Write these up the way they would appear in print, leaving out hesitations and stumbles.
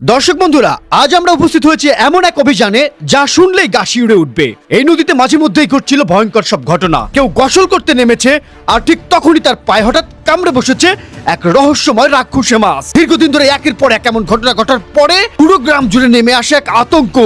দর্শক বন্ধুরা, আজ আমরা উপস্থিত হয়েছি এমন এক অভিযানে যা শুনলেই গা শিউরে উঠবে। এই নদীতে মাঝে মধ্যেই ঘটছিল ভয়ঙ্কর সব ঘটনা। কেউ গোসল করতে নেমেছে আর ঠিক তখনই তার পায়ে হঠাৎ কামড়ে বসেছে এক রহস্যময় রাক্ষসে মাছ। দীর্ঘদিন ধরে একের পর এক এমন ঘটনা ঘটার পরে পুরো গ্রাম জুড়ে নেমে আসে এক আতঙ্ক।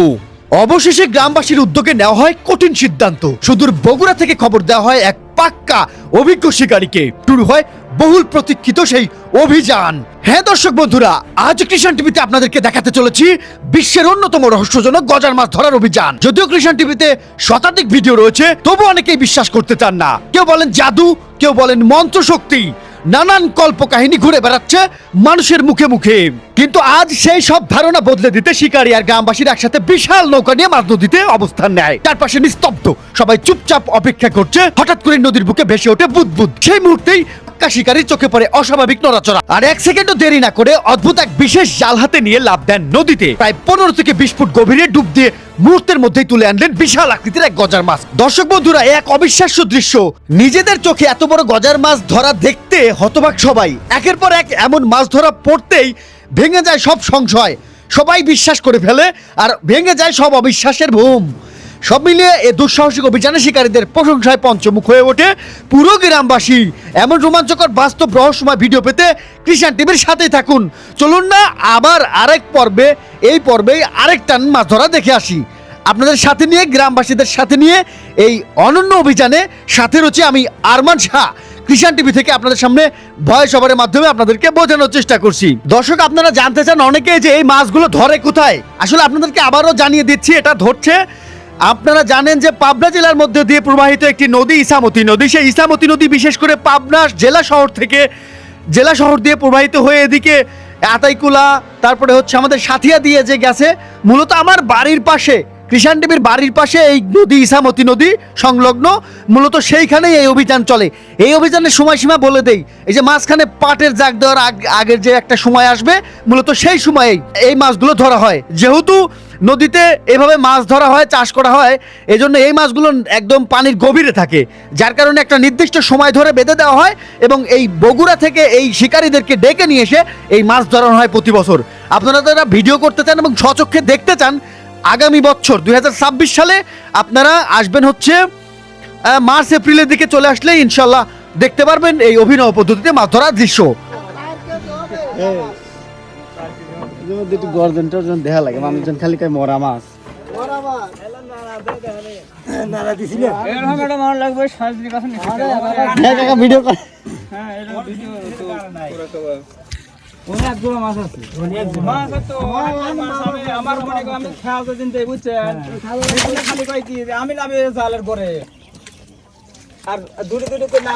অবশেষে গ্রামবাসীর উদ্যোগে নেওয়া হয় কঠিন সিদ্ধান্ত। সুদূর বগুড়া থেকে খবর দেওয়া হয় এক পাক্কা অভিজ্ঞ শিকারীকে। শুরু হয় বহুল প্রতীক্ষিত সেই অভিযান। হ্যাঁ দর্শক বন্ধুরা, আজ কৃষাণ টিভিতে আপনাদেরকে দেখাতে চলেছি বিশ্বের অন্যতম রহস্যজনক গজার মাছ ধরার অভিযান। যদিও কৃষাণ টিভিতে শতাধিক ভিডিও রয়েছে, তবু অনেকেই বিশ্বাস করতে চান না। কেউ বলেন জাদু, কেউ বলেন মন্ত্র শক্তি, নানান কল্প কাহিনী ঘুরে বেড়াচ্ছে মানুষের মুখে মুখে। কিন্তু আজ সেই সব ধারণা বদলে দিতে শিকারী আর গ্রামবাসীর একসাথে বিশাল নৌকা নিয়ে মাছ নদীতে অবস্থান নেয়। তার পাশে নিস্তব্ধ সবাই চুপচাপ অপেক্ষা করছে। হঠাৎ করে নদীর বুকে ভেসে ওঠে বুদবুদ। সেই মুহূর্তেই শিকারীর চোখে পড়ে অস্বাভাবিক নড়াচড়া। আর এক সেকেন্ডও দেরি না করে অদ্ভুত এক বিশেষ জাল হাতে নিয়ে লাফ দেন নদীতে। প্রায় 15 থেকে 20 ফুট গভীরে ডুব দিয়ে মুহূর্তের মধ্যেই তুলে আনলেন বিশাল আকৃতির এক গজার মাছ। দর্শক বন্ধুরা, এক অবিশ্বাস্য দৃশ্য। নিজেদের চোখে এত বড় গজার মাছ ধরা দেখতে হতবাক সবাই। একের পর এক এমন মাছ ধরা পড়তেই ভেঙে যায় সব সংশয়। সবাই বিশ্বাস করে ফেলে আর ভেঙে যায় সব অবিশ্বাসের ভূম। সব মিলিয়ে এই দুঃসাহসিক অভিযানে শিকারীদের প্রশংসায় পঞ্চমুখ হয়ে ওঠে পুরো গ্রামবাসী। এমন রোমাঞ্চকর বাস্তব রহস্যময় ভিডিও পেতে কৃষাণ টিভির সাথেই থাকুন। চলুন না আবার আরেক পর্বে, এই পর্বেই আরেক টান মাছ ধরা দেখে আসি। আপনাদের সাথে নিয়ে, গ্রামবাসীদের সাথে নিয়ে এই অনন্য অভিযানে সাথে রয়েছে আমি আরমান শাহ। কৃষাণ টিভি থেকে আপনাদের সামনে ভয়েস ওভারের মাধ্যমে আপনাদেরকে বোঝানোর চেষ্টা করছি। দর্শক, আপনারা জানতে চান অনেকে যে এই মাছগুলো ধরে কোথায়। আসলে আপনাদেরকে আবারও জানিয়ে দিচ্ছি, এটা ধরছে, আপনারা জানেন যে পাবনা জেলার মধ্যে দিয়ে প্রবাহিত একটি নদী ইছামতি নদী। সেই ইছামতি নদী বিশেষ করে পাবনা জেলা শহর দিয়ে প্রবাহিত হয়ে এদিকে আতাইকুলা, তারপরে হচ্ছে আমাদের সাথিয়া দিয়ে যে গেছে। মূলত আমার বাড়ির পাশে, কৃষাণ টিভির বাড়ির পাশে এই নদী ইছামতি নদী সংলগ্ন। মূলত সেইখানেই এই অভিযান চলে। এই অভিযানের সময়সীমা বলে দেই, এই যে মাঝখানে পাটের জাগ দেওয়ার আগের যে একটা সময় আসবে, মূলত সেই সময়েই এই মাছগুলো ধরা হয়। যেহেতু নদীতে এভাবে মাছ ধরা হয়, চাষ করা হয়, এজন্য এই মাছগুলো একদম পানির গভীরে থাকে, যার কারণে একটা নির্দিষ্ট সময় ধরে বেঁধে দেওয়া হয় এবং এই বগুড়া থেকে এই শিকারীদেরকে ডেকে নিয়ে এসে এই মাছ ধরানো হয় প্রতি বছর। আপনারা যারা ভিডিও করতে চান এবং স্বচক্ষে দেখতে চান, আগামী বছর 2026 সালে আপনারা আসবেন হচ্ছে মার্চ এপ্রিলের দিকে চলে আসলে ইনশাল্লাহ দেখতে পারবেন এই অভিনব পদ্ধতিতে মাছ ধরার দৃশ্য। দেখা লাগে মানুষজন খালি কয় মরা মাছ। ভিডিও আমি লাভে জালের পরে আর দূরে দূরে না